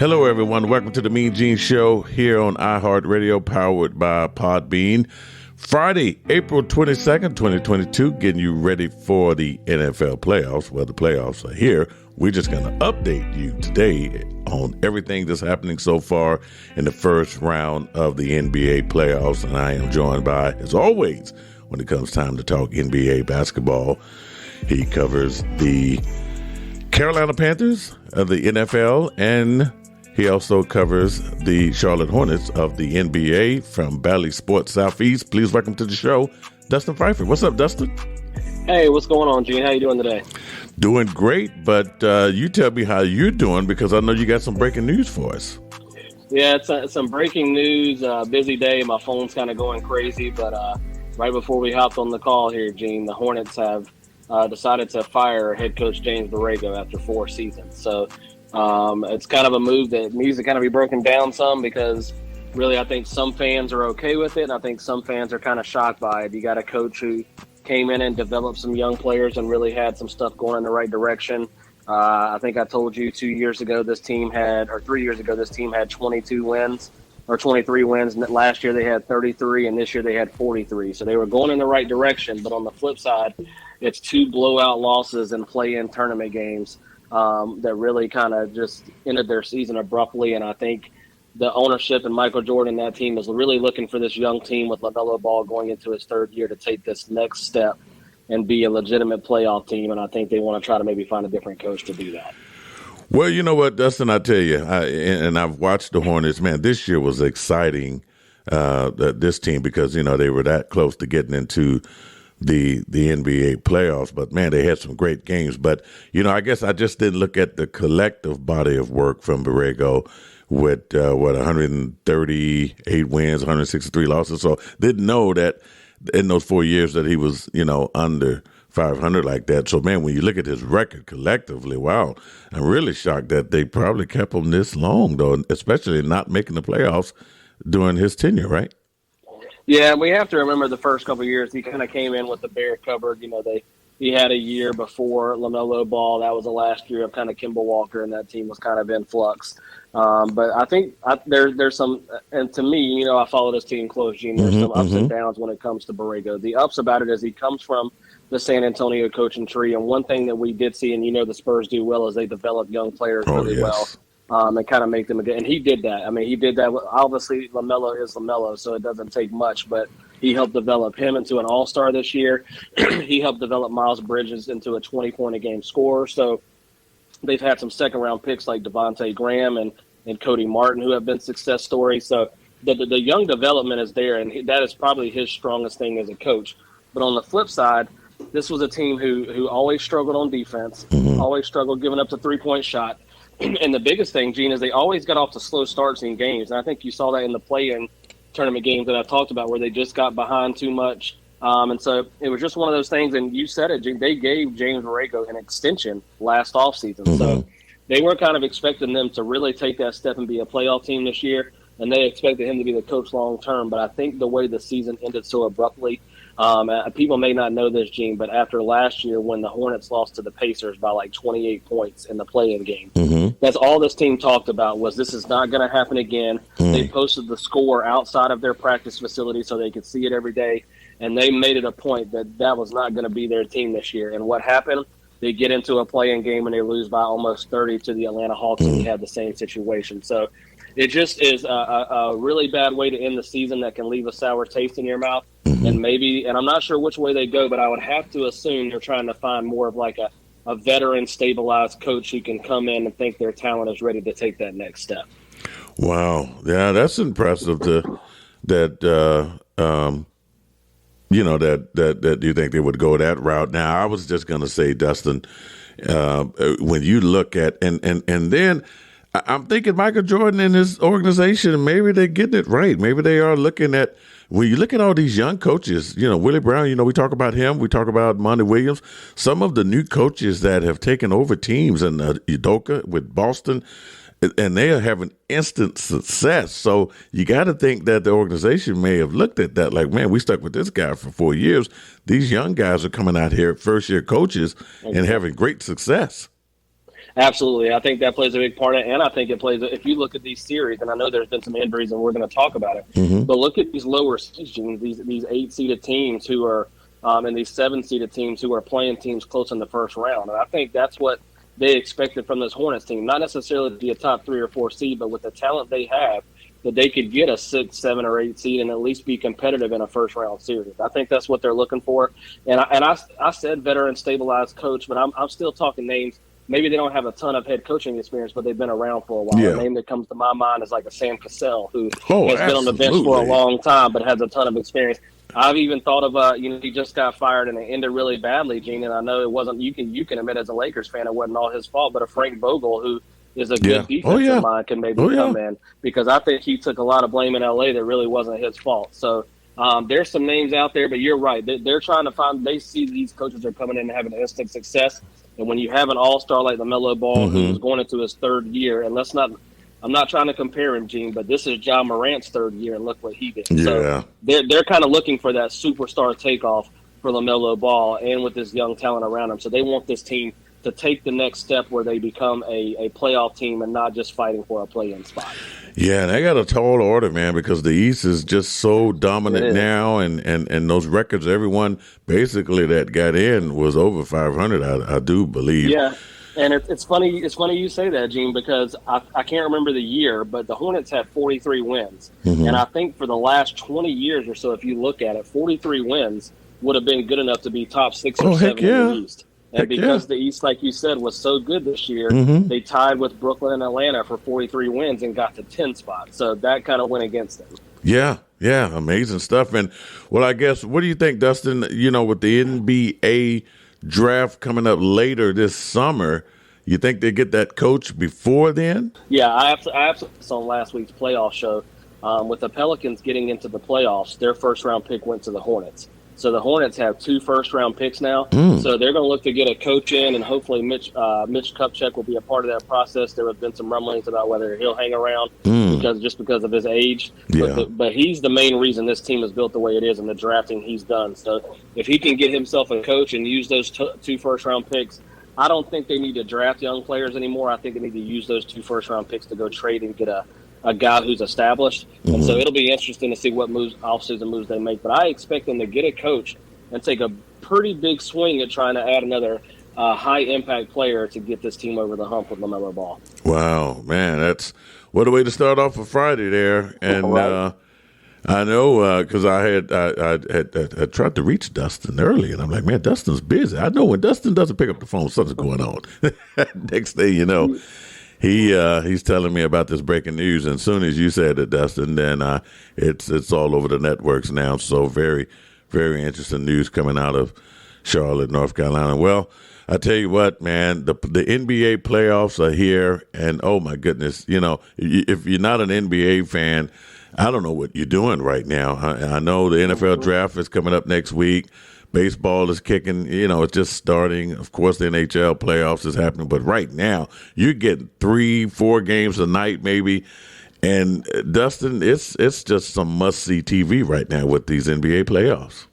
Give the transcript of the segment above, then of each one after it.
Hello, everyone. Welcome to the MeanGene Show here on iHeartRadio, powered by Podbean. Friday, April 22nd, 2022, getting you ready for the NFL playoffs. Well, the playoffs are here. We're just going to update you today on everything that's happening so far in the first round of the NBA playoffs. And I am joined by, as always, when it comes time to talk NBA basketball, he covers the Carolina Panthers of the NFL, and he also covers the Charlotte Hornets of the NBA from Ballys Sports Southeast. Please welcome to the show, Dustin Phifer. What's up, Dustin? Hey, what's going on, Gene? How you doing today? Doing great, but you tell me how you're doing, because I know you got some breaking news for us. Yeah, it's some breaking news. Busy day. My phone's kind of going crazy, but right before we hopped on the call here, Gene, the Hornets have decided to fire head coach James Borrego after 4 seasons. So it's kind of a move that needs to kind of be broken down some, because really I think some fans are okay with it, and I think some fans are kind of shocked by it. You got a coach who came in and developed some young players and really had some stuff going in the right direction. I think I told you 2 years ago this team had, or 3 years ago, this team had 22 wins or 23 wins. And last year they had 33, and this year they had 43. So they were going in the right direction. But on the flip side, it's 2 blowout losses in play-in tournament games that really kind of just ended their season abruptly. And I think the ownership and Michael Jordan, that team, is really looking for this young team with LaMelo Ball going into his 3rd year to take this next step and be a legitimate playoff team. And I think they want to try to maybe find a different coach to do that. Well, you know what, Dustin, I tell you, and I've watched the Hornets, man, this year was exciting, this team, because, you know, they were that close to getting into the NBA playoffs. But, man, they had some great games. But, you know, I guess I just didn't look at the collective body of work from Borrego with, 138 wins, 163 losses. So didn't know that in those 4 years that he was, you know, under 500 like that. So, man, when you look at his record collectively, wow, I'm really shocked that they probably kept him this long, though, especially not making the playoffs during his tenure, right? Yeah, we have to remember the first couple of years he kind of came in with the bare cupboard. You know, he had a year before LaMelo Ball. That was the last year of kind of Kemba Walker, and that team was kind of in flux. But I think there's some, and to me, you know, I follow this team close, Gene. There's some ups and downs when it comes to Borrego. The ups about it is he comes from the San Antonio coaching tree, and one thing that we did see, and you know the Spurs do well, is they develop young players really well. And kind of make them again. And he did that. I mean, he did that. Obviously, LaMelo is LaMelo, so it doesn't take much. But he helped develop him into an all-star this year. He helped develop Miles Bridges into a 20-point-a-game scorer. So they've had some second-round picks like Devontae Graham and Cody Martin, who have been success stories. So the young development is there, and that is probably his strongest thing as a coach. But on the flip side, this was a team who always struggled on defense, always struggled giving up the three-point shot. And the biggest thing, Gene, is they always got off to slow starts in games. And I think you saw that in the play-in tournament games that I talked about, where they just got behind too much. And so it was just one of those things. And you said it, Gene, they gave James Borrego an extension last offseason. So they were kind of expecting them to really take that step and be a playoff team this year. And they expected him to be the coach long-term. But I think the way the season ended so abruptly, people may not know this, Gene, but after last year when the Hornets lost to the Pacers by like 28 points in the play-in game, that's all this team talked about was this is not going to happen again. They posted the score outside of their practice facility so they could see it every day, and they made it a point that was not going to be their team this year. And what happened? They get into a play-in game and they lose by almost 30 to the Atlanta Hawks, and they had the same situation. So it just is a really bad way to end the season that can leave a sour taste in your mouth. And I'm not sure which way they go, but I would have to assume they're trying to find more of like a veteran, stabilized coach who can come in and think their talent is ready to take that next step. Wow. Yeah, that's impressive that you think they would go that route. Now, I was just going to say, Dustin, when you look at, and then I'm thinking Michael Jordan and his organization, maybe they're getting it right. Maybe they are looking at, when you look at all these young coaches, you know, Willie Brown, you know, we talk about him, we talk about Monty Williams, some of the new coaches that have taken over teams, and Udoka with Boston, and they are having instant success. So you got to think that the organization may have looked at that like, man, we stuck with this guy for 4 years. These young guys are coming out here, first-year coaches, and having great success. Absolutely. I think that plays a big part in it, and I think it plays – if you look at these series, and I know there's been some injuries and we're going to talk about it, but look at these lower seeds, these 8-seeded teams who are and these 7-seeded teams who are playing teams close in the first round. And I think that's what they expected from this Hornets team, not necessarily to be a top 3 or 4 seed, but with the talent they have, that they could get a 6, 7, or 8 seed and at least be competitive in a first-round series. I think that's what they're looking for. And I said veteran stabilized coach, but I'm still talking names. Maybe they don't have a ton of head coaching experience, but they've been around for a while. Yeah. A name that comes to my mind is like a Sam Cassell, who has been on the bench for a long time but has a ton of experience. I've even thought of, he just got fired and it ended really badly, Gene, and I know it wasn't, you can admit as a Lakers fan it wasn't all his fault, but a Frank Vogel, who is a good defensive mind, can maybe come in, because I think he took a lot of blame in L.A. that really wasn't his fault. So there's some names out there, but you're right. They're trying to find – they see these coaches are coming in and having instant success. And when you have an all-star like LaMelo Ball, who's going into his 3rd year, and I'm not trying to compare him, Gene, but this is John Morant's 3rd year, and look what he did. Yeah. So they're kind of looking for that superstar takeoff for LaMelo Ball and with this young talent around him. So they want this team to take the next step where they become a playoff team and not just fighting for a play-in spot. Yeah, they got a tall order, man, because the East is just so dominant now, and those records, everyone basically that got in was over 500, I do believe. Yeah, and it's funny you say that, Gene, because I can't remember the year, but the Hornets had 43 wins. And I think for the last 20 years or so, if you look at it, 43 wins would have been good enough to be top 6 or 7 in the East. And because the East, like you said, was so good this year, they tied with Brooklyn and Atlanta for 43 wins and got to 10 spots. So that kind of went against them. Yeah, amazing stuff. And, well, I guess, what do you think, Dustin, with the NBA draft coming up later this summer, you think they get that coach before then? Yeah, I absolutely saw last week's playoff show. With the Pelicans getting into the playoffs, their first-round pick went to the Hornets. So the Hornets have 2 first-round picks now. So they're going to look to get a coach in, and hopefully Mitch Kupchak will be a part of that process. There have been some rumblings about whether he'll hang around because of his age. Yeah. But he's the main reason this team is built the way it is and the drafting he's done. So if he can get himself a coach and use those 2 first-round picks, I don't think they need to draft young players anymore. I think they need to use those 2 first-round picks to go trade and get a guy who's established. And so it'll be interesting to see what offseason moves they make. But I expect them to get a coach and take a pretty big swing at trying to add another high-impact player to get this team over the hump with LaMelo Ball. Wow, man, what a way to start off a Friday there. And I know because I had tried to reach Dustin early, and I'm like, man, Dustin's busy. I know when Dustin doesn't pick up the phone, something's going on. Next thing you know, he's telling me about this breaking news, and as soon as you said it, Dustin, then it's all over the networks now. So very, very interesting news coming out of Charlotte, North Carolina. Well, I tell you what, man, the NBA playoffs are here, and oh my goodness, if you're not an NBA fan, I don't know what you're doing right now. I know the NFL draft is coming up next week. Baseball is kicking, it's just starting. Of course, the NHL playoffs is happening. But right now, you're getting 3-4 games a night maybe. And, Dustin, it's just some must-see TV right now with these NBA playoffs.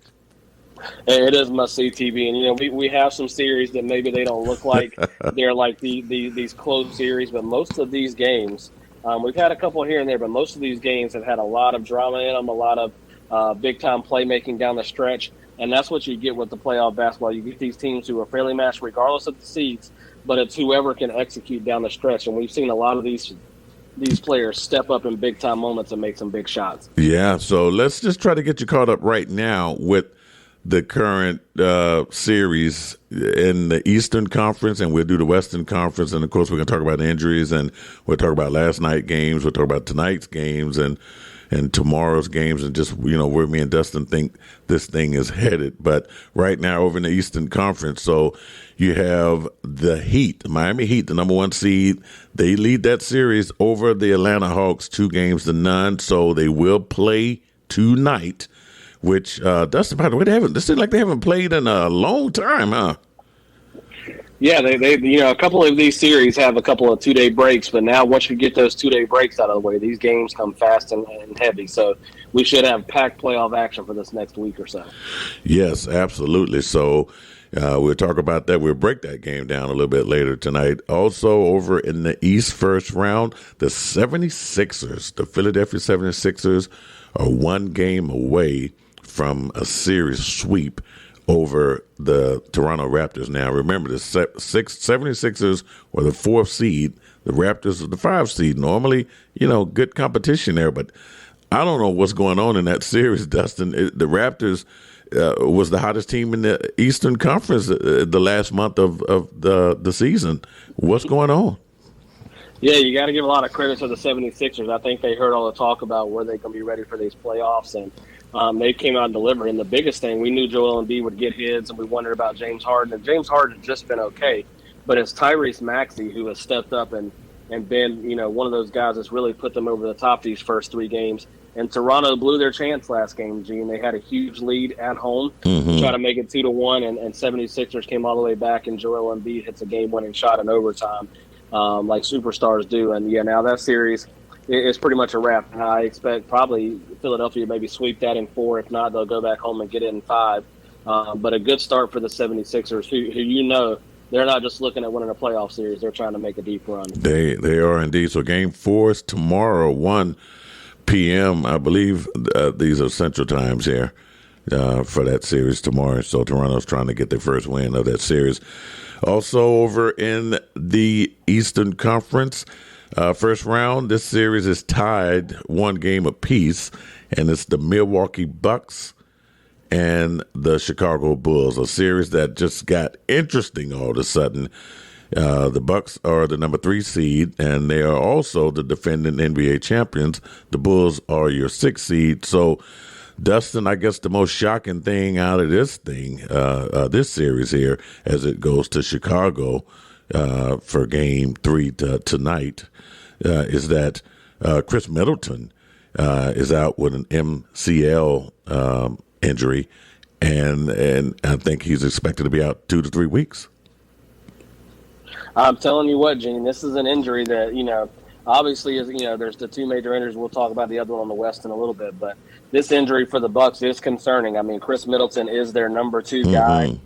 It is must-see TV. And, we have some series that maybe they don't look like they're like these close series. But most of these games, we've had a couple here and there, but most of these games have had a lot of drama in them, a lot of big-time playmaking down the stretch. And that's what you get with the playoff basketball. You get these teams who are fairly matched regardless of the seeds, but it's whoever can execute down the stretch. And we've seen a lot of these players step up in big-time moments and make some big shots. Yeah, so let's just try to get you caught up right now with the current series in the Eastern Conference, and we'll do the Western Conference. And, of course, we're going to talk about injuries, and we'll talk about last night's games. We'll talk about tonight's games and tomorrow's games, and just, where me and Dustin think this thing is headed. But right now over in the Eastern Conference, so you have the Heat, Miami Heat, the number 1 seed. They lead that series over the Atlanta Hawks 2-0. So they will play tonight, which, Dustin, by the way, this seems like they haven't played in a long time, huh? Yeah, they a couple of these series have a couple of 2-day breaks, but now once you get those 2-day breaks out of the way, these games come fast and heavy. So we should have packed playoff action for this next week or so. Yes, absolutely. So We'll talk about that. We'll break that game down a little bit later tonight. Also, over in the East first round, the 76ers, the Philadelphia 76ers, are one game away from a series sweep over the Toronto Raptors. Now, remember, the 76ers were the 4th seed. The Raptors are the 5th seed. Normally, good competition there, but I don't know what's going on in that series, Dustin. The Raptors was the hottest team in the Eastern Conference the last month of the season. What's going on? Yeah, you got to give a lot of credit to the 76ers. I think they heard all the talk about where they can be ready for these playoffs, and they came out and delivered. And the biggest thing, we knew Joel Embiid would get his, and we wondered about James Harden. And James Harden has just been okay, but it's Tyrese Maxey who has stepped up and been, one of those guys that's really put them over the top these first 3 games. And Toronto blew their chance last game, Gene. They had a huge lead at home, try to make it 2-1, and 76ers came all the way back, and Joel Embiid hits a game-winning shot in overtime, like superstars do. And, now that series is pretty much a wrap. And I expect probably Philadelphia maybe sweep that in 4. If not, they'll go back home and get it in 5. But a good start for the 76ers, who they're not just looking at winning a playoff series. They're trying to make a deep run. They are indeed. So game 4 is tomorrow, 1 p.m. I believe these are Central Times here for that series tomorrow. So Toronto's trying to get their first win of that series. Also over in the Eastern Conference, first round, this series is tied 1 game apiece, and it's the Milwaukee Bucks and the Chicago Bulls, a series that just got interesting all of a sudden. The Bucks are the number 3 seed, and they are also the defending NBA champions. The Bulls are your 6th seed. So, Dustin, I guess the most shocking thing out of this this series here, as it goes to Chicago for Game 3 tonight, is that Chris Middleton is out with an MCL injury, and I think he's expected to be out 2 to 3 weeks. I'm telling you what, Gene, this is an injury that, obviously is, there's the 2 major injuries. We'll talk about the other one on the West in a little bit, but this injury for the Bucks is concerning. I mean, Chris Middleton is their number 2 guy.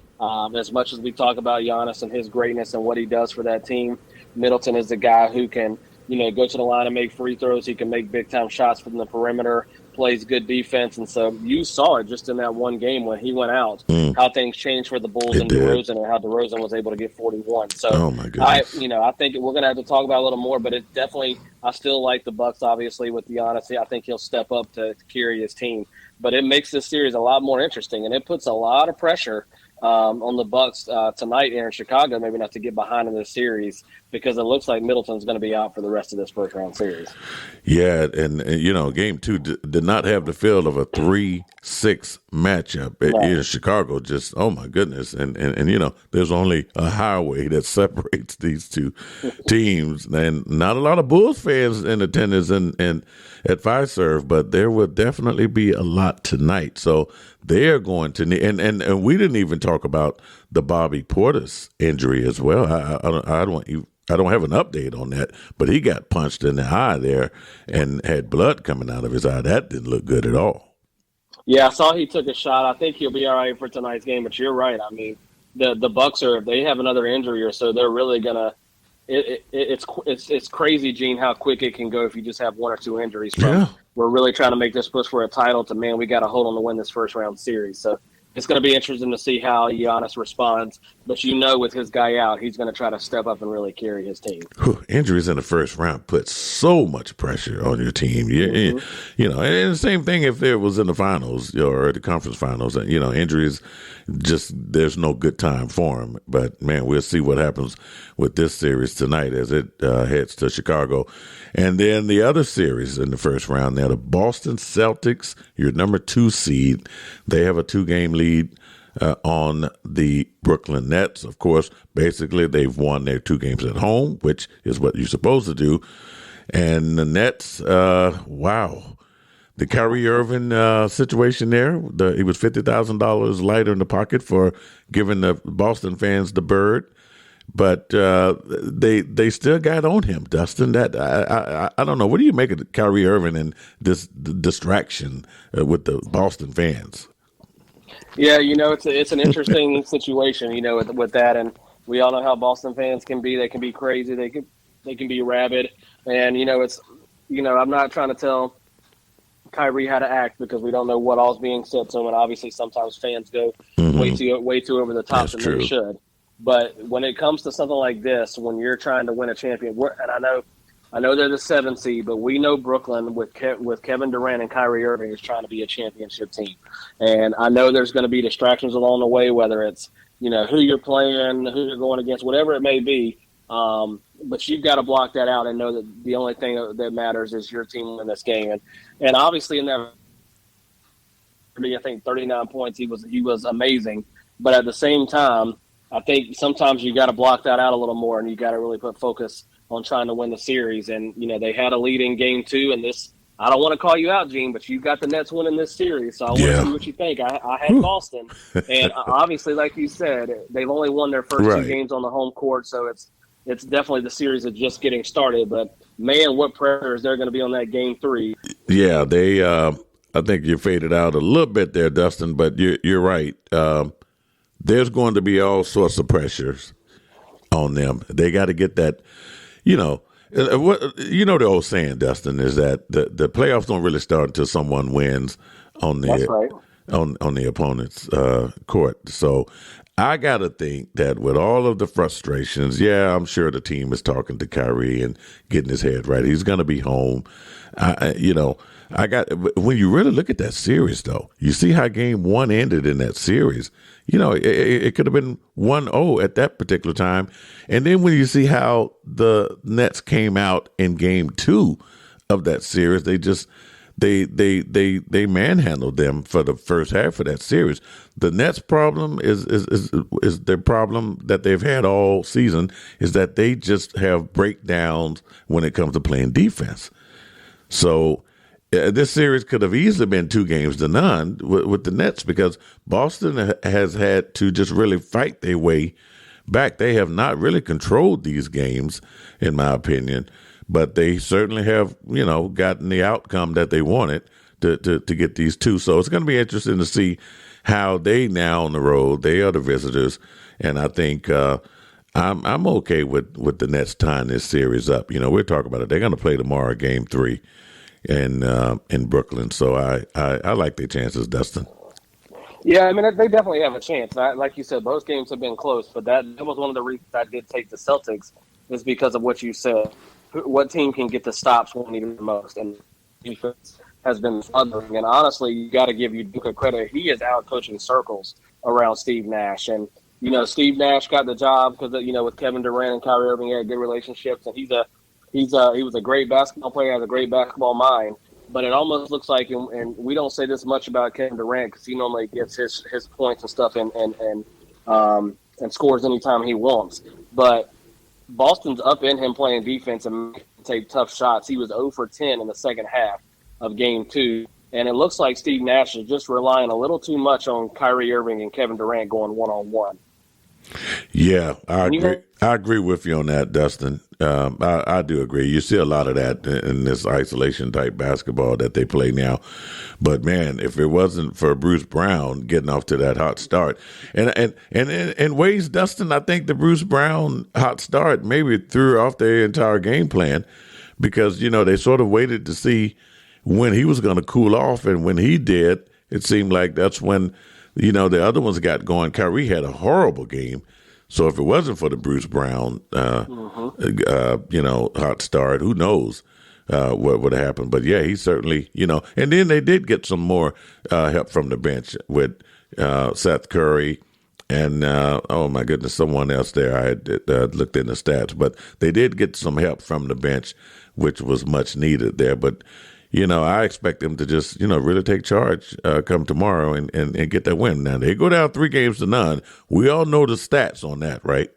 As much as we talk about Giannis and his greatness and what he does for that team, Middleton is the guy who can, go to the line and make free throws. He can make big-time shots from the perimeter, plays good defense. And so you saw it just in that one game when he went out, how things changed for the Bulls and DeRozan, and how DeRozan was able to get 41. So oh my goodness. I think we're going to have to talk about a little more, but it definitely, I still like the Bucks, obviously, with Giannis. I think he'll step up to carry his team. But it makes this series a lot more interesting, and it puts a lot of pressure on the Bucks tonight here in Chicago, maybe not to get behind in this series, because it looks like Middleton's going to be out for the rest of this first round series. Yeah, and Game 2 did not have the feel of a 3-6 matchup in Chicago. Just, oh my goodness, and there's only a highway that separates these 2 teams, and not a lot of Bulls fans in attendance and at Fiserv, but there will definitely be a lot tonight. So they're going to need, and we didn't even talk about the Bobby Portis injury as well. I don't have an update on that, but he got punched in the eye there and had blood coming out of his eye. That didn't look good at all. Yeah, I saw he took a shot. I think he'll be all right for tonight's game, but you're right. I mean, the Bucks if they have another injury or so, they're really gonna. It's crazy, Gene, how quick it can go if you just have 1 or 2 injuries. We're really trying to make this push for a title to, man, we got to hold on to win this first round series. So it's going to be interesting to see how Giannis responds. But with his guy out, he's going to try to step up and really carry his team. Injuries in the first round put so much pressure on your team. And the same thing if it was in the finals or the conference finals. Injuries, just there's no good time for them. But, man, we'll see what happens with this series tonight as it heads to Chicago. And then the other series in the first round, now the Boston Celtics, your number 2 seed. They have a 2-game lead on the Brooklyn Nets. Of course, basically they've won their 2 games at home, which is what you're supposed to do. And the Nets, wow. The Kyrie Irving situation there, he was $50,000 lighter in the pocket for giving the Boston fans the bird. But they still got on him, Dustin. That I don't know. What do you make of Kyrie Irving and this distraction with the Boston fans? Yeah, it's an interesting situation, with that, and we all know how Boston fans can be. They can be crazy. They can be rabid, and I'm not trying to tell Kyrie how to act because we don't know what all's being said to him, and obviously sometimes fans go way too over the top than they should. But when it comes to something like this, when you're trying to win a champion, and I know they're the 7th seed, but we know Brooklyn with Kevin Durant and Kyrie Irving is trying to be a championship team. And I know there's going to be distractions along the way, whether it's, who you're playing, who you're going against, whatever it may be. But you've got to block that out and know that the only thing that matters is your team in this game. And obviously in that, I think 39 points, he was amazing. But at the same time, I think sometimes you got to block that out a little more and you got to really put focus on trying to win the series. And, they had a lead in game 2, and I don't want to call you out, Gene, but you've got the Nets winning this series, so I want to see what you think. I had Boston, and obviously, like you said, they've only won their first 2 games on the home court, so it's definitely the series is just getting started. But, man, what pressure is there going to be on that game 3? Yeah, I think you faded out a little bit there, Dustin, but you're right. There's going to be all sorts of pressures on them. They got to get that, the old saying, Dustin, is that the playoffs don't really start until someone wins on the opponent's court. So I got to think that with all of the frustrations, I'm sure the team is talking to Kyrie and getting his head right. He's going to be home. When you really look at that series, though, you see how game 1 ended in that series. It could have been 1-0 at that particular time. And then when you see how the Nets came out in game 2 of that series, they manhandled them for the first half of that series. The Nets' problem is their problem that they've had all season is that they just have breakdowns when it comes to playing defense. So this series could have easily been 2-0 with the Nets because Boston has had to just really fight their way back. They have not really controlled these games, in my opinion, but they certainly have, gotten the outcome that they wanted to get these 2. So it's going to be interesting to see how they now on the road. They are the visitors, and I think I'm okay with the Nets tying this series up. We're talking about it. They're going to play tomorrow, game 3. In Brooklyn, so I like their chances, Dustin. Yeah, I mean they definitely have a chance. Like you said, both games have been close, but that was one of the reasons I did take the Celtics is because of what you said. What team can get the stops when needed the most, and defense has been thundering. And honestly, you got to give Udoka credit. He is out coaching circles around Steve Nash, and Steve Nash got the job because with Kevin Durant and Kyrie Irving, he had good relationships, and he was a great basketball player, has a great basketball mind. But it almost looks like, and we don't say this much about Kevin Durant because he normally gets his points and stuff and scores anytime he wants. But Boston's up in him playing defense and take tough shots. He was 0 for 10 in the second half of game 2. And it looks like Steve Nash is just relying a little too much on Kyrie Irving and Kevin Durant going one-on-one. Yeah, I agree. I agree with you on that, Dustin. I do agree. You see a lot of that in this isolation type basketball that they play now. But man, if it wasn't for Bruce Brown getting off to that hot start, and in ways, Dustin, I think the Bruce Brown hot start maybe threw off their entire game plan because they sort of waited to see when he was going to cool off, and when he did, it seemed like that's when the other ones got going. Kyrie had a horrible game. So if it wasn't for the Bruce Brown, hot start, who knows what would have happened. But, yeah, he certainly, and then they did get some more help from the bench with Seth Curry and, oh, my goodness, someone else there. I had looked in the stats. But they did get some help from the bench, which was much needed there. But, I expect them to just, really take charge come tomorrow and get that win. Now, they go down 3-0. We all know the stats on that, right?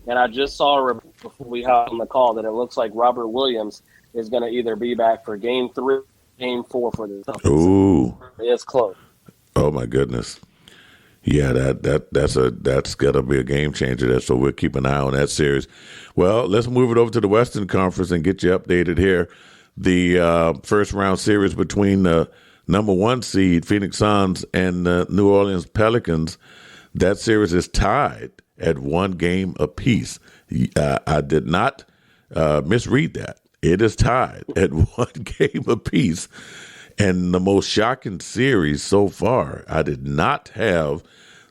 And I just saw before we hopped on the call that it looks like Robert Williams is going to either be back for game 3 game 4 for the Celtics. Ooh. It's close. Oh, my goodness. Yeah, that's got to be a game changer there, so we'll keep an eye on that series. Well, let's move it over to the Western Conference and get you updated here. The first round series between the number 1 seed Phoenix Suns and New Orleans Pelicans, that series is tied at 1 game apiece. I did not misread that. It is tied at 1 game apiece. And the most shocking series so far, I did not have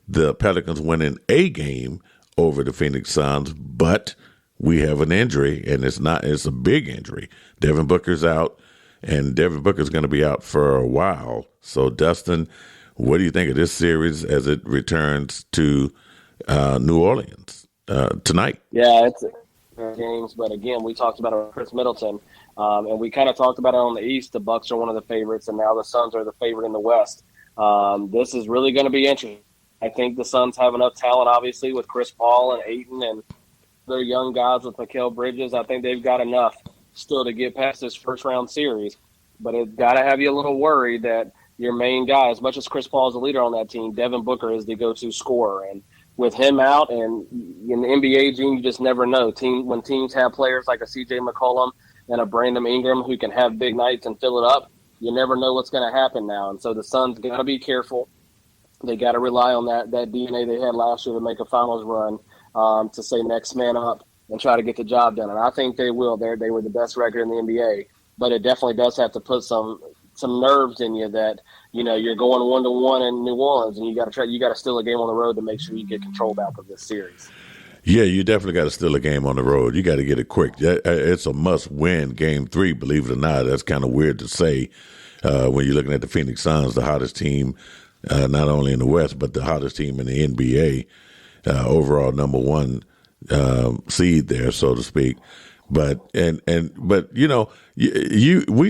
the Pelicans winning a game over the Phoenix Suns, but we have an injury, and it's a big injury. Devin Booker's out, and Devin Booker's going to be out for a while. So, Dustin, what do you think of this series as it returns to New Orleans tonight? Yeah, it's games, but again, we talked about it with Chris Middleton, and we kind of talked about it on the East. The Bucks are one of the favorites, and now the Suns are the favorite in the West. This is really going to be interesting. I think the Suns have enough talent, obviously, with Chris Paul and Ayton and their young guys with Mikal Bridges. I think they've got enough still to get past this first-round series. But it's got to have you a little worried that your main guy, as much as Chris Paul is the leader on that team, Devin Booker is the go-to scorer. And with him out, and in the NBA, Gene, you just never know. When teams have players like a C.J. McCollum and a Brandon Ingram who can have big nights and fill it up, you never know what's going to happen now. And so the Suns got to be careful. They got to rely on that DNA they had last year to make a finals run, to say next man up and try to get the job done. And I think they will. They were the best record in the NBA. But it definitely does have to put some nerves in you that, you're going 1-1 in New Orleans, and you got to steal a game on the road to make sure you get control back of this series. Yeah, you definitely got to steal a game on the road. You got to get it quick. It's a must-win Game 3, believe it or not. That's kind of weird to say when you're looking at the Phoenix Suns, the hottest team, not only in the West, but the hottest team in the NBA, overall number 1 seed there, so to speak. But we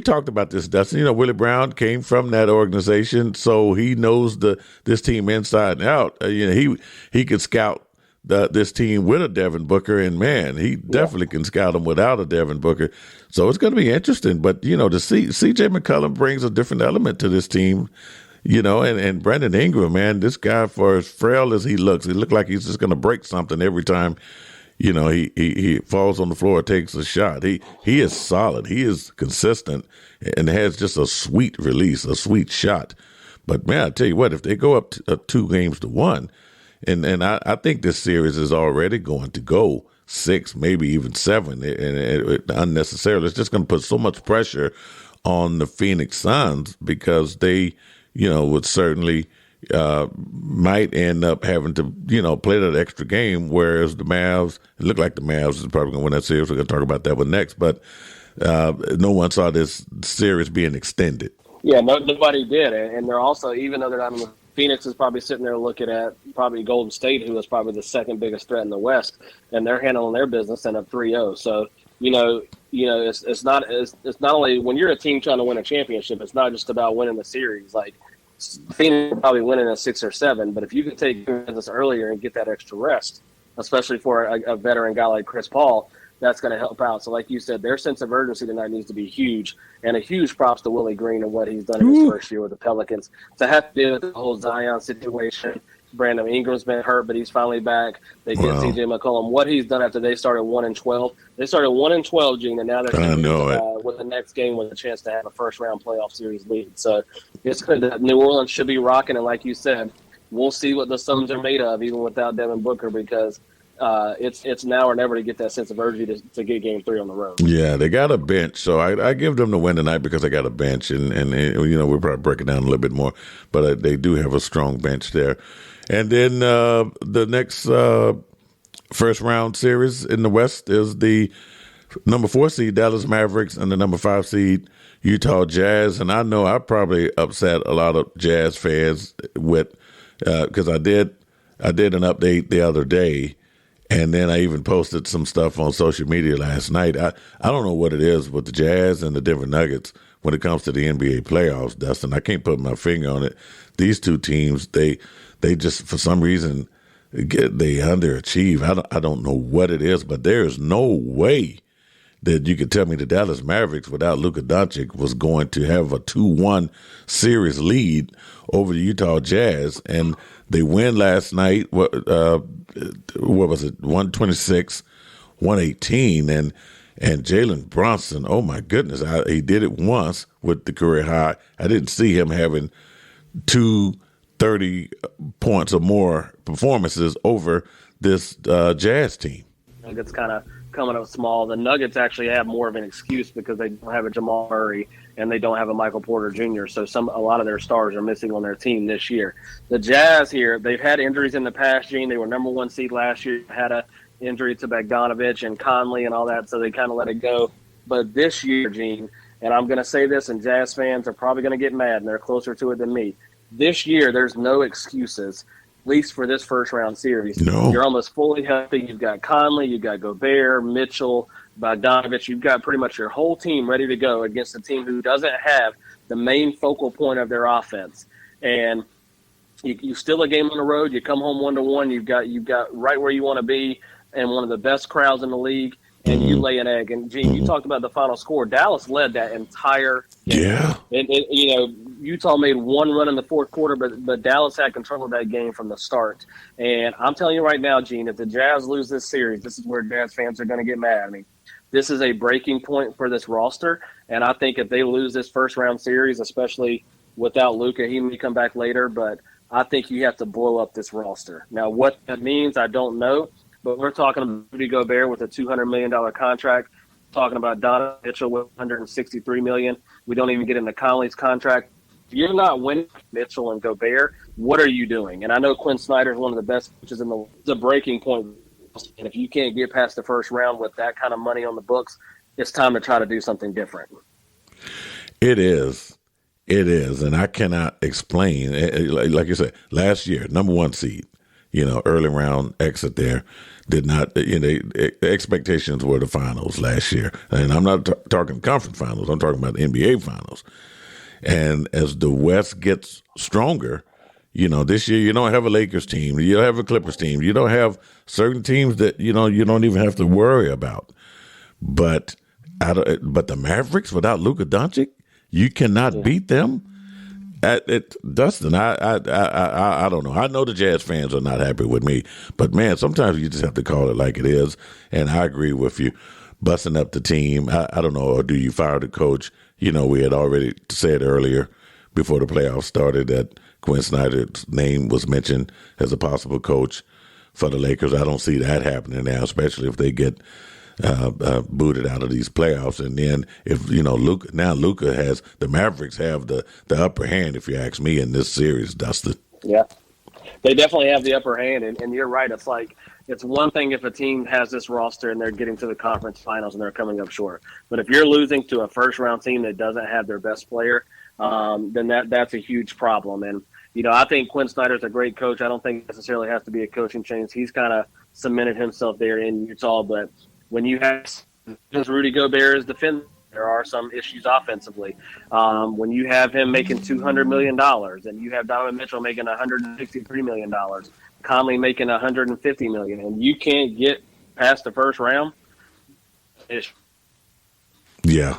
talked about this, Dustin. Willie Brown came from that organization, so he knows this team inside and out. He could scout this team with a Devin Booker, and man, he definitely can scout them without a Devin Booker. So it's going to be interesting. But to see C.J. McCollum brings a different element to this team. And Brandon Ingram, man, this guy, for as frail as he looks like he's just going to break something every time. He falls on the floor, takes a shot. He is solid. He is consistent and has just a sweet release, a sweet shot. But man, I tell you what, if they go up 2-1, and I think this series is already going to go 6, maybe even 7, and unnecessarily, it's just going to put so much pressure on the Phoenix Suns because they, would certainly. Might end up having to, play that extra game, whereas the Mavs, it looked like the Mavs is probably going to win that series. We're going to talk about that one next, but no one saw this series being extended. Yeah, nobody did, and they're also, even though they're not in the Phoenix is probably sitting there looking at probably Golden State, who is probably the second biggest threat in the West, and they're handling their business in a 3-0. So, it's not only when you're a team trying to win a championship, it's not just about winning the series. Like, Phoenix probably winning a 6 or 7, but if you can take business earlier and get that extra rest, especially for a veteran guy like Chris Paul, that's going to help out. So like you said, their sense of urgency tonight needs to be huge, and a huge props to Willie Green and what he's done in his first year with the Pelicans. To have to deal with the whole Zion situation, Brandon Ingram's been hurt, but he's finally back. They get C.J. McCollum. What he's done after they started 1-12. They started 1-12, Gene, and now they're with the next game with a chance to have a first-round playoff series lead. So it's good that New Orleans should be rocking, and like you said, we'll see what the Suns are made of, even without Devin Booker, because it's now or never to get that sense of urgency to get Game 3 on the road. Yeah, they got a bench, so I give them the win tonight because they got a bench, and we'll probably break it down a little bit more, but they do have a strong bench there. And then the next first round series in the West is the number 4 seed Dallas Mavericks and the number 5 seed Utah Jazz. And I know I probably upset a lot of Jazz fans with because I did an update the other day, and then I even posted some stuff on social media last night. I don't know what it is with the Jazz and the Denver Nuggets when it comes to the NBA playoffs, Dustin. I can't put my finger on it. These two teams, they just, for some reason, they underachieve. I don't know what it is, but there is no way that you could tell me the Dallas Mavericks without Luka Doncic was going to have a 2-1 series lead over the Utah Jazz. And they win last night. What was it? 126-118. And, And Jalen Brunson, oh my goodness, he did it once with the career high. I didn't see him having 30 points or more performances over this Jazz team. Nuggets kind of coming up small. The Nuggets actually have more of an excuse because they don't have a Jamal Murray and they don't have a Michael Porter Jr. So a lot of their stars are missing on their team this year. The Jazz here, they've had injuries in the past, Gene. They were number 1 seed last year. Had a injury to Bogdanovich and Conley and all that, so they kind of let it go. But this year, Gene, and I'm going to say this, and Jazz fans are probably going to get mad, and they're closer to it than me. This year, there's no excuses, at least for this first-round series. No. You're almost fully healthy. You've got Conley, you've got Gobert, Mitchell, Bogdanovich. You've got pretty much your whole team ready to go against a team who doesn't have the main focal point of their offense. And you steal a game on the road. You come home 1-1. You've got right where you want to be and one of the best crowds in the league. And you lay an egg. And, Gene, you talked about the final score. Dallas led that entire game. Yeah. And Utah made one run in the fourth quarter, but Dallas had control of that game from the start. And I'm telling you right now, Gene, if the Jazz lose this series, this is where Jazz fans are going to get mad at me. This is a breaking point for this roster. And I think if they lose this first-round series, especially without Luka, he may come back later, but I think you have to blow up this roster. Now, what that means, I don't know. But we're talking about Rudy Gobert with a $200 million contract, talking about Donovan Mitchell with $163 million. We don't even get into Conley's contract. If you're not winning Mitchell and Gobert, what are you doing? And I know Quinn Snyder is one of the best coaches in the league. It's a breaking point. And if you can't get past the first round with that kind of money on the books, it's time to try to do something different. It is. It is. And I cannot explain. Like you said, last year, number 1 seed, early round exit there. Did not, the expectations were the finals last year. And I'm not talking conference finals. I'm talking about NBA finals. And as the West gets stronger, this year you don't have a Lakers team. You don't have a Clippers team. You don't have certain teams that, you don't even have to worry about. But the Mavericks without Luka Doncic, you cannot beat them. Dustin, I don't know. I know the Jazz fans are not happy with me, but man, sometimes you just have to call it like it is. And I agree with you, busting up the team. I don't know, or do you fire the coach? We had already said earlier before the playoffs started that Quinn Snyder's name was mentioned as a possible coach for the Lakers. I don't see that happening now, especially if they get booted out of these playoffs. And then if, Luka has, the Mavericks have the upper hand, if you ask me, in this series, Dustin. Yeah, they definitely have the upper hand. And you're right. It's one thing if a team has this roster and they're getting to the conference finals and they're coming up short. But if you're losing to a first-round team that doesn't have their best player, then that's a huge problem. And, I think Quinn Snyder's a great coach. I don't think it necessarily has to be a coaching change. He's kind of cemented himself there in Utah. But when you have Rudy Gobert as defender, there are some issues offensively. When you have him making $200 million and you have Donovan Mitchell making $163 million, Conley making $150 million, and you can't get past the first round, yeah.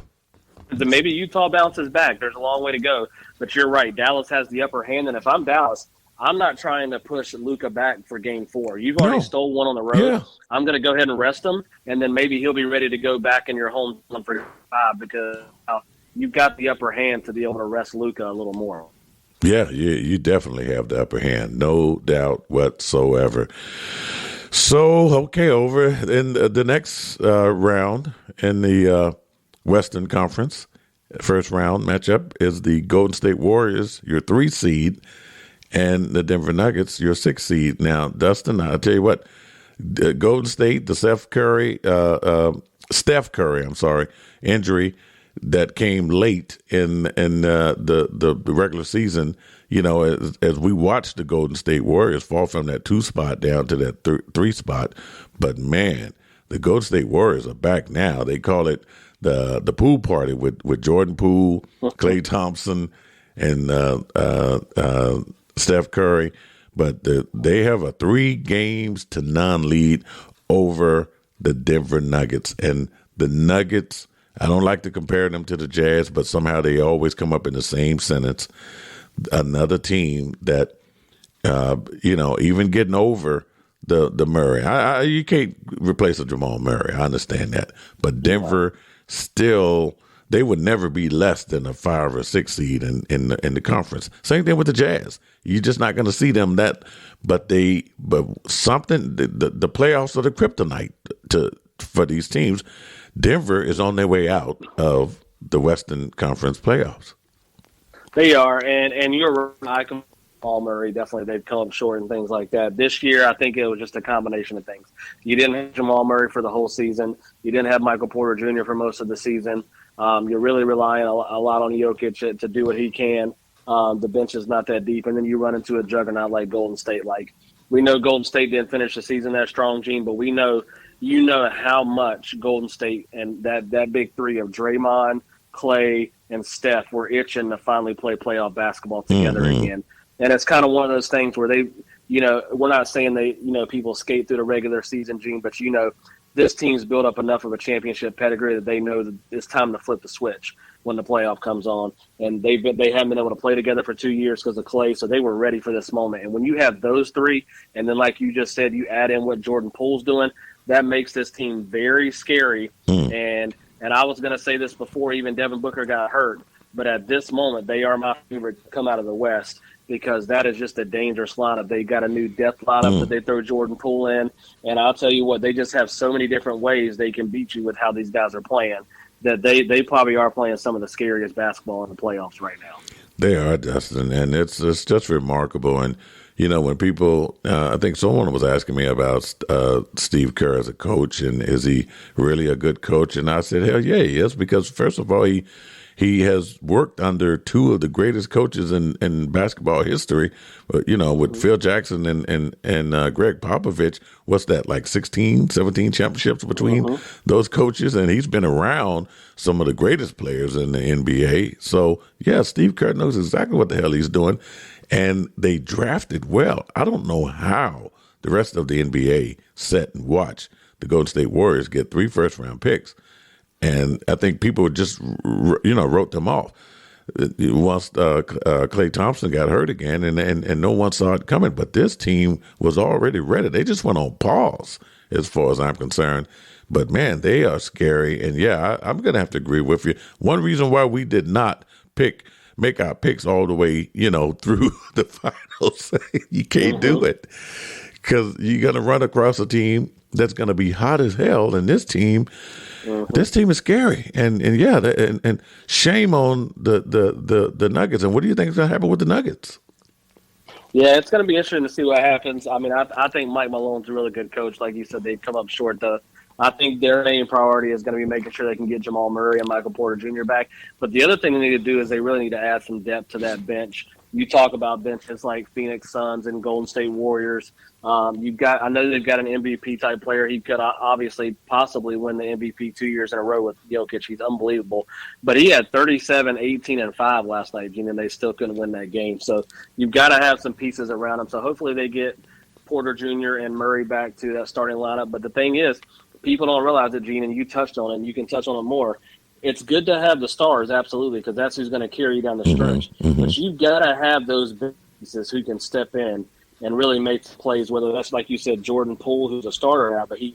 Maybe Utah bounces back. There's a long way to go. But you're right. Dallas has the upper hand. And if I'm Dallas, I'm not trying to push Luka back for game 4. You've already stole one on the road. Yeah. I'm going to go ahead and rest him, and then maybe he'll be ready to go back in your home for 5 because you've got the upper hand to be able to rest Luka a little more. Yeah, you definitely have the upper hand. No doubt whatsoever. So, okay, over in the next round in the Western Conference, first round matchup is the Golden State Warriors, your 3 seed, and the Denver Nuggets, your 6 seed. Now, Dustin, I'll tell you what, Golden State, the Steph Curry, injury that came late in the regular season. As we watched the Golden State Warriors fall from that 2 spot down to that 3 spot, but man, the Golden State Warriors are back now. They call it the pool party with Jordan Poole, Klay Thompson, and Steph Curry. But they have a 3-0 lead over the Denver Nuggets. And the Nuggets, I don't like to compare them to the Jazz, but somehow they always come up in the same sentence. Another team that, even getting over the Murray. You can't replace a Jamal Murray. I understand that, but Denver still, they would never be less than a 5 or 6 seed in the conference. Same thing with the Jazz. You're just not going to see them that, but something, the playoffs are the kryptonite for these teams. Denver is on their way out of the Western Conference playoffs. They are, and you're right. I can Paul Murray, definitely they've come up short and things like that. This year, I think it was just a combination of things. You didn't have Jamal Murray for the whole season. You didn't have Michael Porter Jr. for most of the season. You're really relying a lot on Jokic to do what he can. The bench is not that deep, and then you run into a juggernaut like Golden State. Like, we know Golden State didn't finish the season that strong, Gene, but we know how much Golden State and that big three of Draymond, Clay, and Steph were itching to finally play playoff basketball together again. And it's kind of one of those things where they, we're not saying people skate through the regular season, Gene, but this team's built up enough of a championship pedigree that they know that it's time to flip the switch when the playoff comes on. And they haven't been able to play together for 2 years because of Clay, so they were ready for this moment. And when you have those three, and then like you just said, you add in what Jordan Poole's doing, that makes this team very scary. And I was going to say this before even Devin Booker got hurt, but at this moment, they are my favorite to come out of the West, because that is just a dangerous lineup. They got a new depth lineup that they throw Jordan Poole in. And I'll tell you what, they just have so many different ways they can beat you with how these guys are playing, that they probably are playing some of the scariest basketball in the playoffs right now. They are, Dustin, and it's just remarkable. And, when people, I think someone was asking me about Steve Kerr as a coach, and is he really a good coach? And I said, hell yeah, he is, because first of all, he has worked under two of the greatest coaches in basketball history, with Phil Jackson and Greg Popovich. What's that, like 16, 17 championships between those coaches? And he's been around some of the greatest players in the NBA. So, yeah, Steve Kerr knows exactly what the hell he's doing. And they drafted well. I don't know how the rest of the NBA sat and watched the Golden State Warriors get 3 first-round picks. And I think people just, wrote them off. Once Klay Thompson got hurt again, and no one saw it coming. But this team was already ready. They just went on pause, as far as I'm concerned. But, man, they are scary. And, yeah, I'm going to have to agree with you. One reason why we did not make our picks all the way, through the finals, you can't do it, because you're going to run across a team that's going to be hot as hell. And this team is scary. And shame on the Nuggets. And what do you think is going to happen with the Nuggets? Yeah, it's going to be interesting to see what happens. I mean, I think Mike Malone's a really good coach. Like you said, they've come up short. I think their main priority is going to be making sure they can get Jamal Murray and Michael Porter Jr. back. But the other thing they need to do is they really need to add some depth to that bench. You talk about benches like Phoenix Suns and Golden State Warriors. I know they've got an MVP type player. He could obviously possibly win the MVP 2 years in a row with Jokic. He's unbelievable. But he had 37, 18, and 5 last night, Gene, and they still couldn't win that game. So you've got to have some pieces around him. So hopefully they get Porter Jr. and Murray back to that starting lineup. But the thing is, people don't realize it, Gene, and you touched on it, and you can touch on it more. It's good to have the stars, absolutely, because that's who's going to carry you down the stretch. But you've got to have those pieces who can step in and really make plays, whether that's, like you said, Jordan Poole, who's a starter now, but he's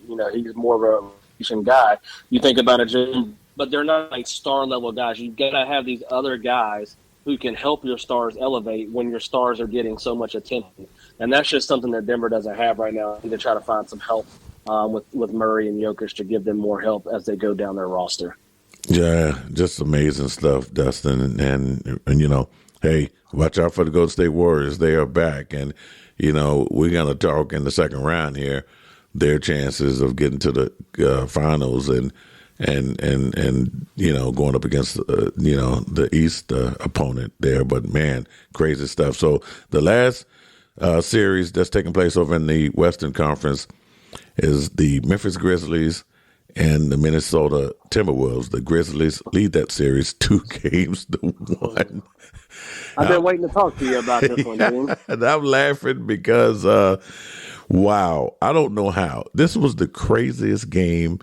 more of a rotation guy. You think about it, Jim, but they're not like star-level guys. You've got to have these other guys who can help your stars elevate when your stars are getting so much attention. And that's just something that Denver doesn't have right now. They need to try to find some help with Murray and Jokic to give them more help as they go down their roster. Yeah, just amazing stuff, Dustin. And hey, watch out for the Golden State Warriors. They are back. And, we're going to talk in the second round here, their chances of getting to the finals and going up against, the East opponent there. But, man, crazy stuff. So the last series that's taking place over in the Western Conference is the Memphis Grizzlies and the Minnesota Timberwolves. The Grizzlies lead that series 2-1. I've been waiting to talk to you about this one, Dean. And I'm laughing because, wow, I don't know how. This was the craziest game.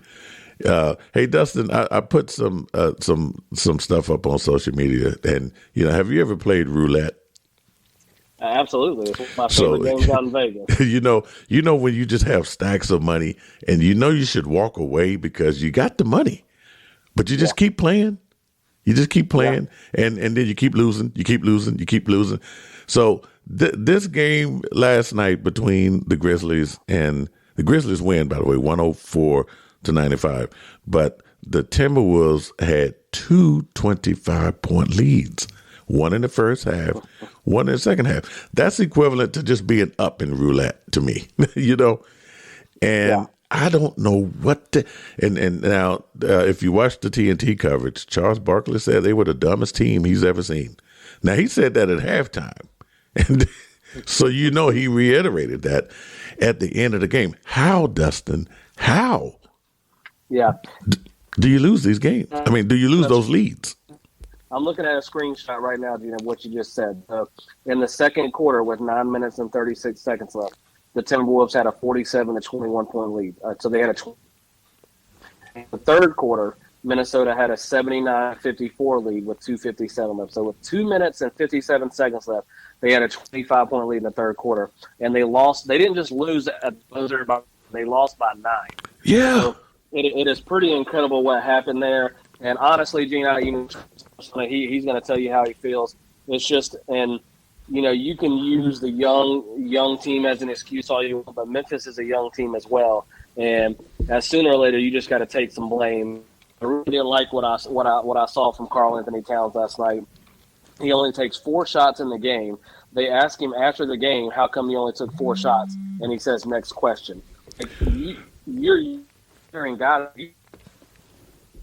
Hey, Dustin, I put some stuff up on social media. And, have you ever played roulette? Absolutely. It's one of my favorite games out in Vegas. you know when you just have stacks of money and you know you should walk away because you got the money, but you just keep playing. You just keep playing, and then you keep losing, you keep losing, you keep losing. So this game last night between the Grizzlies and the Grizzlies win, by the way, 104-95, but the Timberwolves had two 25-point leads. One in the first half, one in the second half. That's equivalent to just being up in roulette to me, And I don't know what to. And now, if you watch the TNT coverage, Charles Barkley said they were the dumbest team he's ever seen. Now, he said that at halftime. And so, he reiterated that at the end of the game. How, Dustin? How? Yeah. Do you lose these games? I mean, do you lose those leads? I'm looking at a screenshot right now, Gina, of what you just said. In the second quarter, with 9 minutes and 36 seconds left, the Timberwolves had a 47-21 point lead. So they had in the third quarter, Minnesota had a 79-54 lead with 2:57 left. So with 2 minutes and 57 seconds left, they had a 25-point lead in the third quarter. And they lost. They didn't just lose at buzzer, they lost by 9. Yeah. So it is pretty incredible what happened there. And honestly, Gina, he's going to tell you how he feels. It's just, and you can use the young team as an excuse all you want, but Memphis is a young team as well. And sooner or later, you just got to take some blame. I really didn't like what I saw from Karl Anthony Towns last night. He only takes 4 shots in the game. They ask him after the game, how come he only took 4 shots? And he says, next question. You're hearing God.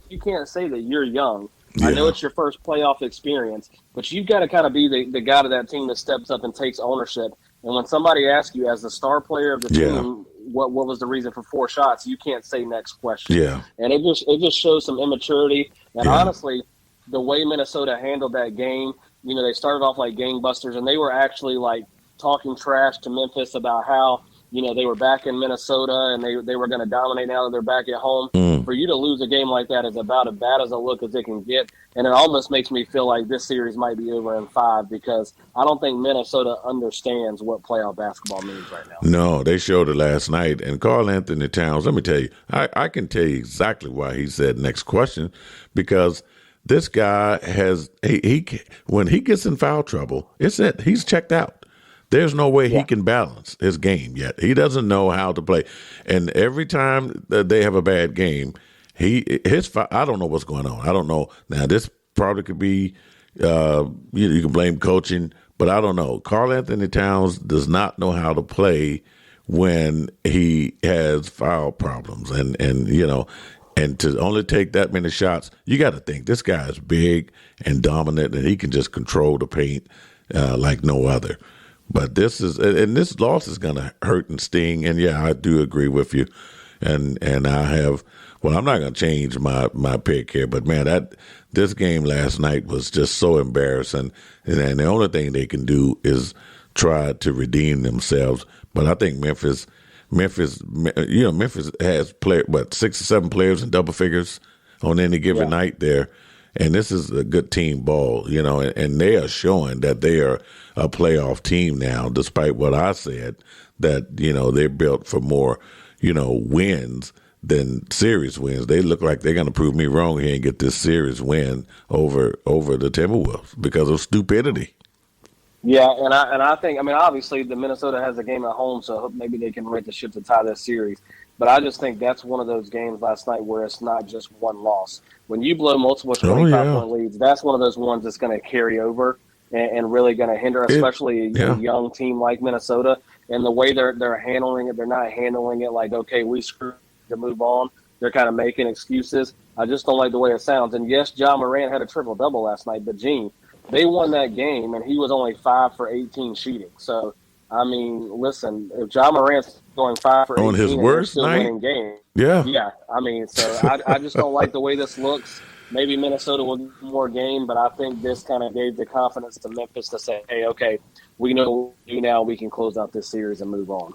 You can't say that you're young. Yeah. I know it's your first playoff experience, but you've got to kind of be the guy to that team that steps up and takes ownership. And when somebody asks you as the star player of the team, what was the reason for 4 shots, you can't say next question. Yeah. And it just shows some immaturity. And honestly, the way Minnesota handled that game, they started off like gangbusters, and they were actually like talking trash to Memphis about how they were back in Minnesota and they were going to dominate now that they're back at home. For you to lose a game like that is about as bad as a look as it can get. And it almost makes me feel like this series might be over in 5 because I don't think Minnesota understands what playoff basketball means right now. No, they showed it last night. And Karl Anthony Towns, let me tell you, I can tell you exactly why he said next question, because this guy has he when he gets in foul trouble, it's it. He's checked out. There's no way he can balance his game yet. He doesn't know how to play. And every time that they have a bad game, I don't know what's going on. I don't know. Now, this probably could be, you can blame coaching, but I don't know. Karl Anthony Towns does not know how to play when he has foul problems. And to only take that many shots, you got to think this guy is big and dominant, and he can just control the paint like no other. But this loss is going to hurt and sting. And I do agree with you. And I have, I'm not going to change my pick here, but man, this game last night was just so embarrassing. And the only thing they can do is try to redeem themselves. But I think Memphis has 6 or 7 players in double figures on any given night there. And this is a good team ball, and they are showing that they are a playoff team now, despite what I said, that, they're built for more, wins than series wins. They look like they're going to prove me wrong here and get this series win over the Timberwolves because of stupidity. Yeah, and I think, obviously the Minnesota has a game at home, so maybe they can right the ship to tie this series. But I just think that's one of those games last night where it's not just one loss. When you blow multiple 25-point leads, that's one of those ones that's going to carry over and really going to hinder, especially a young team like Minnesota. And the way they're handling it, they're not handling it like, okay, we screwed to move on. They're kind of making excuses. I just don't like the way it sounds. And yes, Ja Morant had a triple-double last night, but Gene, they won that game, and he was only 5 for 18 shooting. So, listen, if Ja Morant's going 5 for 18 on his worst still night, winning game, so I just don't like the way this looks. Maybe Minnesota will get more game, but I think this kind of gave the confidence to Memphis to say, hey, okay, we know what we do now. We can close out this series and move on.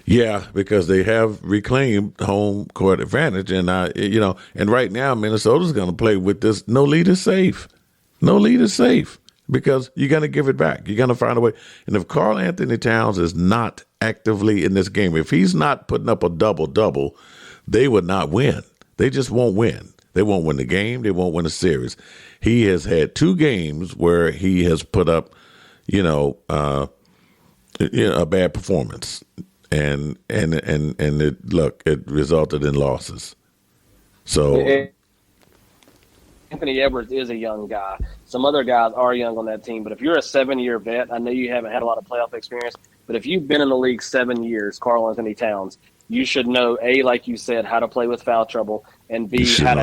Yeah, because they have reclaimed home court advantage, and and right now Minnesota's going to play with this. No lead is safe. No lead is safe. because you're going to give it back. You're going to find a way. And if Karl Anthony Towns is not actively in this game, if he's not putting up a double-double, they would not win. They just won't win. They won't win the game. They won't win the series. He has had 2 games where he has put up, a bad performance, and it resulted in losses. So Anthony Edwards is a young guy. Some other guys are young on that team, but if you're a 7-year vet, I know you haven't had a lot of playoff experience, but if you've been in the league 7 years, Karl Anthony Towns, you should know, A, like you said, how to play with foul trouble, and B, how to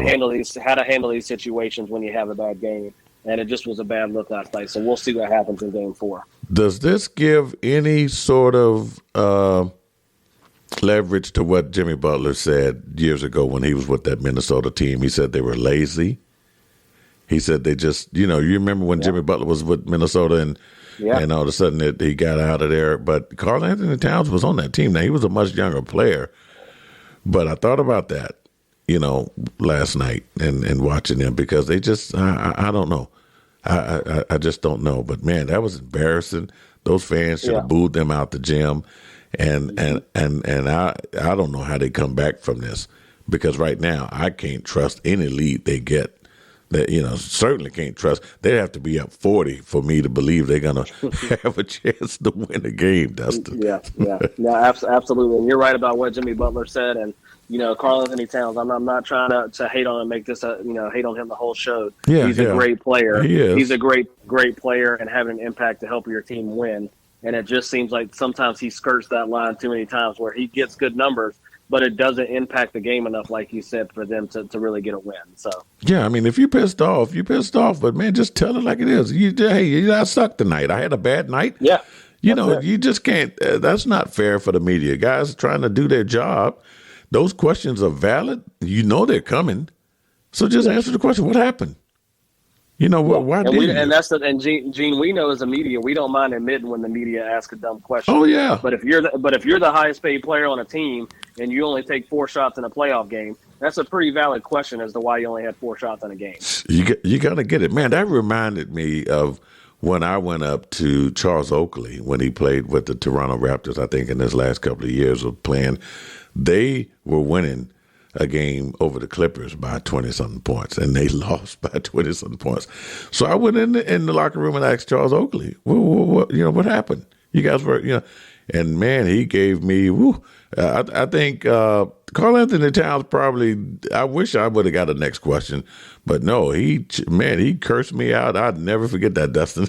handle these situations when you have a bad game. And it just was a bad look last night. So we'll see what happens in Game 4. Does this give any sort of leverage to what Jimmy Butler said years ago when he was with that Minnesota team? He said they were lazy. He said they just, you remember when Jimmy Butler was with Minnesota and all of a sudden he got out of there. But Karl Anthony Towns was on that team. Now, he was a much younger player. But I thought about that, last night and watching them, because they just, I don't know. I just don't know. But, man, that was embarrassing. Those fans should have booed them out the gym. And I don't know how they come back from this, because right now I can't trust any lead they get. That certainly can't trust. They'd have to be up 40 for me to believe they're gonna have a chance to win a game, Dustin. Yeah, absolutely. And you're right about what Jimmy Butler said. And Karl Anthony Towns, I'm not trying to hate on him, make this hate on him the whole show. Yeah, he's a great player. He is. He's a great player and having an impact to help your team win. And it just seems like sometimes he skirts that line too many times, where he gets good numbers, but it doesn't impact the game enough, like you said, for them to really get a win. So yeah, I mean, if you pissed off, but man, just tell it like it is. I sucked tonight. I had a bad night. Yeah, you just can't. That's not fair for the media. Guys trying to do their job. Those questions are valid. They're coming. So just answer the question. What happened? Why did you? And Gene, we know as a media, we don't mind admitting when the media asks a dumb question. Oh yeah. But if you're the highest paid player on a team and you only take 4 shots in a playoff game, that's a pretty valid question as to why you only had 4 shots in a game. You got to get it, man. That reminded me of when I went up to Charles Oakley when he played with the Toronto Raptors. I think in his last couple of years of playing, they were winning a game over the Clippers by 20-something points, and they lost by 20-something points. So I went in the locker room and asked Charles Oakley, what happened? You guys were, and man, he gave me, I think Karl Anthony Towns probably, I wish I would have got the next question, but no, he cursed me out. I'd never forget that, Dustin.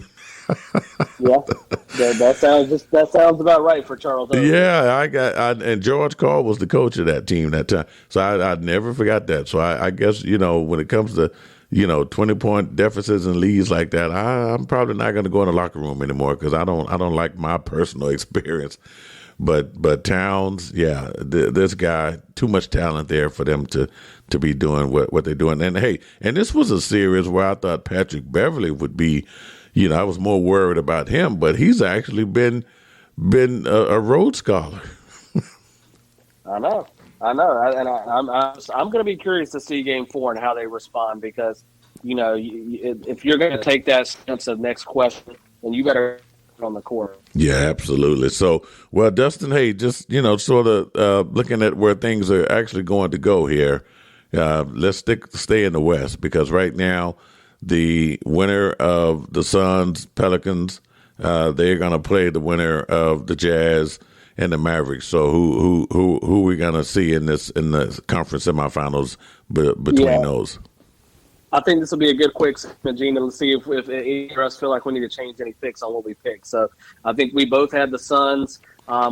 that sounds about right for Charles Oakley. Yeah, and George Karl was the coach of that team that time, so I'd never forgot that. So I guess when it comes to 20-point deficits and leads like that, I'm probably not going to go in the locker room anymore, because I don't like my personal experience. But Towns, this guy, too much talent there for them to be doing what they're doing. And hey, and this was a series where I thought Patrick Beverley would be. I was more worried about him, but he's actually been a Rhodes Scholar. I know, and I'm going to be curious to see Game 4 and how they respond, because if you're going to take that stance of next question, then you better on the court. Yeah, absolutely. So, well, Dustin, hey, just sort of looking at where things are actually going to go here. Let's stay in the West, because right now, the winner of the Suns, Pelicans, they're going to play the winner of the Jazz and the Mavericks. So who we going to see in the conference semifinals between those? I think this will be a good quick segment, Gene, to see if either of us feel like we need to change any picks on what we picked. So I think we both had the Suns.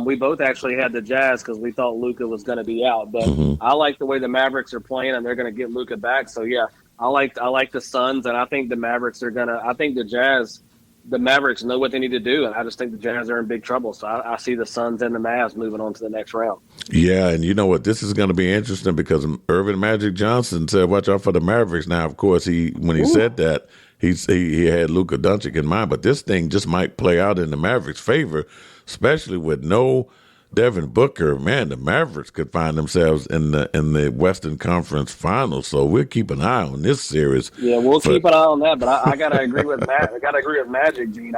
We both actually had the Jazz because we thought Luka was going to be out. But I like the way the Mavericks are playing, and they're going to get Luka back. So, yeah. I like the Suns, and I think the Mavericks are gonna. I think the Mavericks know what they need to do, and I just think the Jazz are in big trouble. So I see the Suns and the Mavs moving on to the next round. Yeah, and you know what? This is going to be interesting, because Irvin Magic Johnson said, "Watch out for the Mavericks." Now, of course, when he said that, he had Luka Doncic in mind, but this thing just might play out in the Mavericks' favor, especially with no Devin Booker, man, the Mavericks could find themselves in the Western Conference Finals. So we'll keep an eye on this series. Yeah, we'll keep an eye on that. But I got to agree with Matt. I got to agree with Magic, Gene.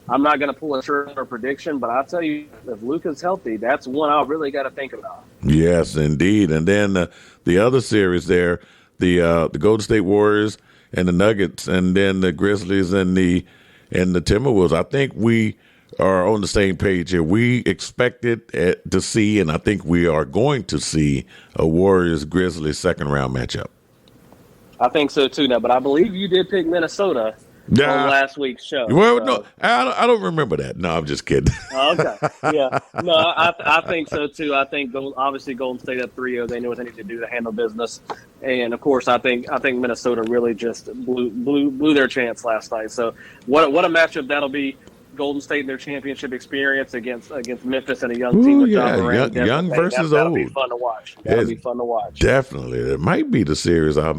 I'm not going to pull a shirt or prediction, but I'll tell you, if Luka's healthy, that's one I really got to think about. Yes, indeed. And then the other series there, the Golden State Warriors and the Nuggets, and then the Grizzlies and the Timberwolves. I think we are on the same page here. We expected to see, and I think we are going to see, a Warriors-Grizzlies second-round matchup. I think so, too, now. But I believe you did pick Minnesota on last week's show. Well, so. No, I don't remember that. No, I'm just kidding. Okay. Yeah. No, I think so, too. I think, obviously, Golden State at 3-0. They know what they need to do to handle business. And, of course, I think Minnesota really just blew their chance last night. So what a matchup that'll be. Golden State and their championship experience against Memphis and a young team with John Morant. Young versus that'll old. Be fun to watch. That'll be fun to watch. Definitely, it might be the series. I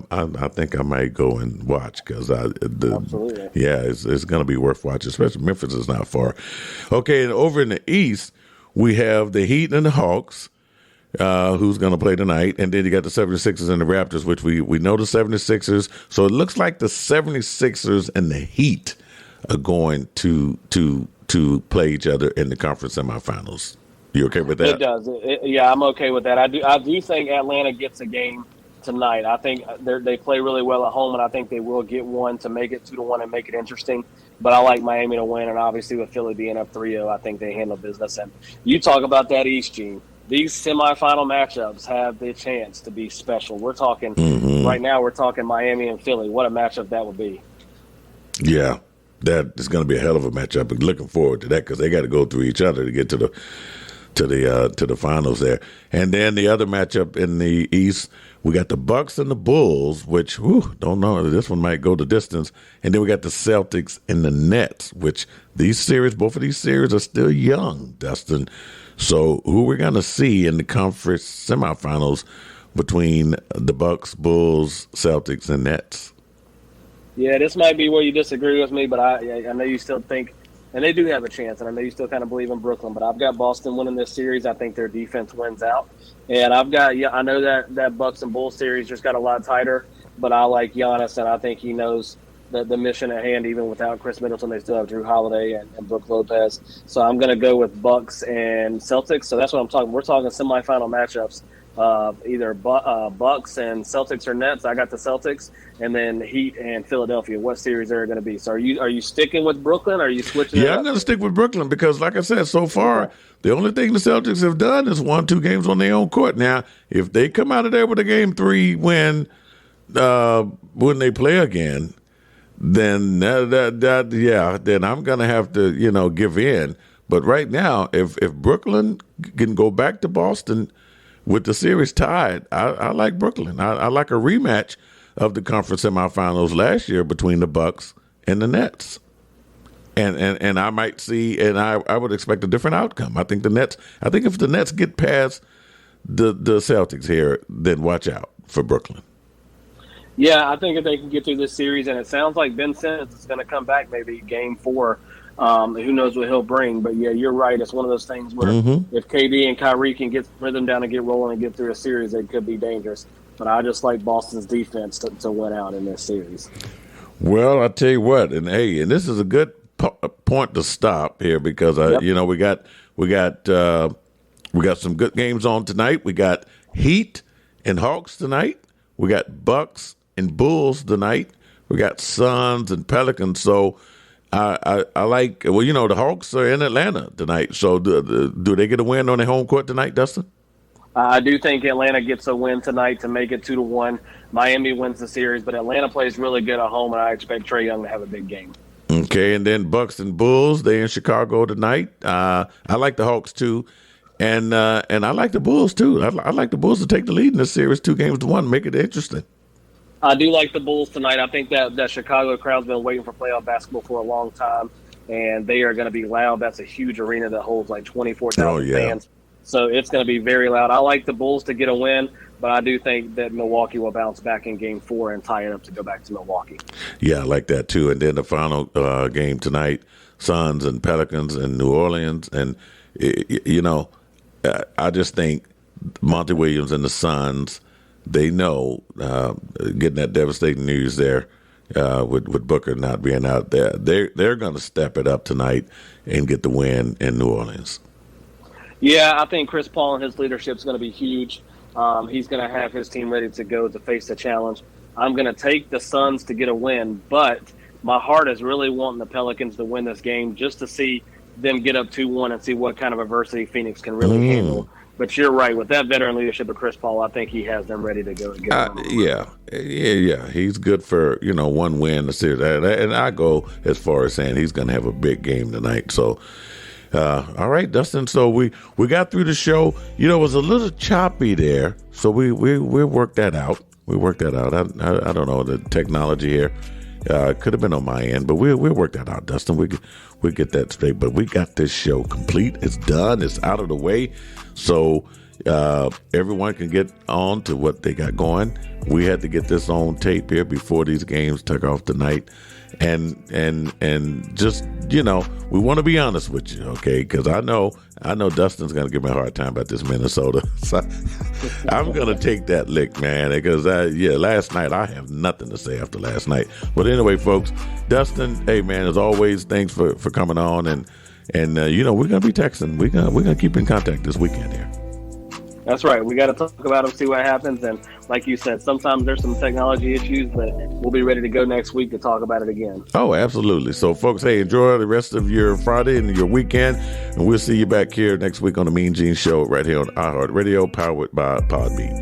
think I might go and watch because absolutely. Yeah, it's going to be worth watching. Especially Memphis is not far. Okay, and over in the East we have the Heat and the Hawks. Who's going to play tonight? And then you got the 76ers and the Raptors, which we know the 76ers. So it looks like the 76ers and the Heat are going to play each other in the conference semifinals. You okay with that? It does. Yeah, I'm okay with that. I do think Atlanta gets a game tonight. I think they play really well at home, and I think they will get one to make it 2-1 and make it interesting. But I like Miami to win, and obviously with Philly being up 3-0, I think they handle business. And you talk about that East, Gene. These semifinal matchups have the chance to be special. We're talking right now. We're talking Miami and Philly. What a matchup that would be! Yeah. That is going to be a hell of a matchup. I'm looking forward to that because they got to go through each other to get to the finals there. And then the other matchup in the East, we got the Bucks and the Bulls, which don't know. This one might go the distance. And then we got the Celtics and the Nets, which both of these series are still young, Dustin. So who we're going to see in the conference semifinals between the Bucks, Bulls, Celtics, and Nets? Yeah, this might be where you disagree with me, but I know you still think, and they do have a chance, and I know you still kind of believe in Brooklyn, but I've got Boston winning this series. I think their defense wins out. And I know that Bucks and Bulls series just got a lot tighter, but I like Giannis, and I think he knows the mission at hand. Even without Chris Middleton, they still have Drew Holiday and Brook Lopez. So I'm going to go with Bucks and Celtics. So that's what I'm talking. We're talking semifinal matchups. Either Bucks and Celtics or Nets. I got the Celtics, and then Heat and Philadelphia. What series are going to be? So are you sticking with Brooklyn? Or are you switching? Yeah, I'm going to stick with Brooklyn because, like I said, so far the only thing the Celtics have done is won 2 games on their own court. Now, if they come out of there with a Game 3 win when they play again, then then I'm going to have to give in. But right now, if Brooklyn can go back to Boston with the series tied, I like Brooklyn. I like a rematch of the conference semifinals last year between the Bucks and the Nets. And I might see, and I would expect a different outcome. I think if the Nets get past the Celtics here, then watch out for Brooklyn. Yeah, I think if they can get through this series, and it sounds like Ben Simmons is going to come back maybe Game 4. Who knows what he'll bring. But, yeah, you're right. It's one of those things where if KD and Kyrie can get rhythm down and get rolling and get through a series, it could be dangerous. But I just like Boston's defense to win out in this series. Well, I'll tell you what, and this is a good point to stop here because, we got some good games on tonight. We got Heat and Hawks tonight. We got Bucks and Bulls tonight. We got Suns and Pelicans. So, I like, the Hawks are in Atlanta tonight. So do they get a win on their home court tonight, Dustin? I do think Atlanta gets a win tonight to make it 2-1. Miami wins the series, but Atlanta plays really good at home, and I expect Trae Young to have a big game. Okay, and then Bucks and Bulls, they in Chicago tonight. I like the Hawks too, and I like the Bulls too. I like the Bulls to take the lead in this series, 2-1, make it interesting. I do like the Bulls tonight. I think that Chicago crowd's been waiting for playoff basketball for a long time, and they are going to be loud. That's a huge arena that holds like 24,000 fans. So it's going to be very loud. I like the Bulls to get a win, but I do think that Milwaukee will bounce back in Game 4 and tie it up to go back to Milwaukee. Yeah, I like that too. And then the final game tonight, Suns and Pelicans in New Orleans. And, I just think Monty Williams and the Suns, they know getting that devastating news there with Booker not being out there, they're going to step it up tonight and get the win in New Orleans. Yeah, I think Chris Paul and his leadership is going to be huge. He's going to have his team ready to go to face the challenge. I'm going to take the Suns to get a win, but my heart is really wanting the Pelicans to win this game just to see them get up 2-1 and see what kind of adversity Phoenix can really handle. But you're right. With that veteran leadership of Chris Paul, I think he has them ready to go. Yeah. He's good for, one win the series. And I go as far as saying he's going to have a big game tonight. So, all right, Dustin. So we got through the show. It was a little choppy there. So we worked that out. I don't know the technology here. Could have been on my end, but we'll work that out, Dustin. We'll get that straight. But we got this show complete. It's done. It's out of the way. So everyone can get on to what they got going. We had to get this on tape here before these games took off tonight. And just, we want to be honest with you, okay? Because I know Dustin's going to give me a hard time about this Minnesota. So I'm going to take that lick, man, because, last night I have nothing to say after last night. But anyway, folks, Dustin, hey, man, as always, thanks for coming on. And we're going to be texting. We're going to keep in contact this weekend here. That's right. We got to talk about them, see what happens. And like you said, sometimes there's some technology issues, but we'll be ready to go next week to talk about it again. Oh, absolutely. So, folks, hey, enjoy the rest of your Friday and your weekend. And we'll see you back here next week on the MeanGene Show right here on iHeartRadio, powered by Podbean.